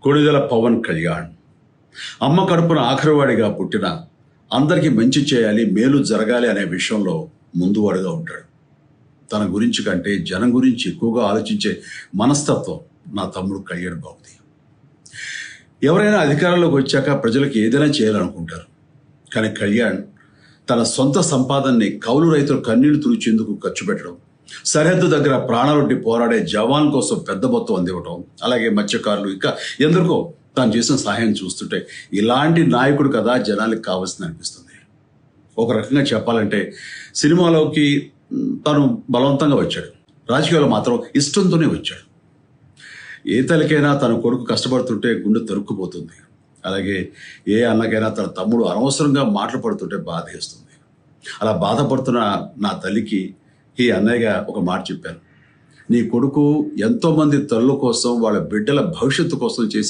కొణిదెల పవన్ కళ్యాణ్ అమ్మ కడుపున ఆఖరివాడిగా పుట్టిన అందరికీ మంచి చేయాలి, మేలు జరగాలి అనే విషయంలో ముందువాడుగా ఉంటాడు. తన గురించి కంటే జనం గురించి ఎక్కువగా ఆలోచించే మనస్తత్వం నా తమ్ముడు కళ్యాణ్ బాబుది. ఎవరైనా అధికారంలోకి వచ్చాక ప్రజలకు ఏదైనా చేయాలనుకుంటారు. కానీ కళ్యాణ్ తన సొంత సంపాదనని కౌలు రైతులు కన్నీళ్లు తుడిచేందుకు ఖర్చు పెట్టడం, సరిహద్దు దగ్గర ప్రాణాలొడ్డి పోరాడే జవాన్ కోసం పెద్ద మొత్తం అందివ్వటం, అలాగే మత్స్యకారులు ఇంకా ఎందరికో తాను చేసిన సహాయం చూస్తుంటే ఇలాంటి నాయకుడు కదా జనానికి కావాల్సింది అనిపిస్తుంది. ఒక రకంగా చెప్పాలంటే సినిమాలోకి తను బలవంతంగా వచ్చాడు, రాజకీయాల్లో మాత్రం ఇష్టంతోనే వచ్చాడు. ఏ తల్లికైనా తన కొడుకు కష్టపడుతుంటే గుండె తరుక్కుపోతుంది. అలాగే ఏ అన్నకైనా తన తమ్ముడు అనవసరంగా మాటలు పడుతుంటే బాధ వేస్తుంది. అలా బాధపడుతున్న నా తల్లికి ఈ అన్నయ్యగా ఒక మాట చెప్పాను. నీ కొడుకు ఎంతోమంది తల్లుల కోసం, వాళ్ళ బిడ్డల భవిష్యత్తు కోసం చేసే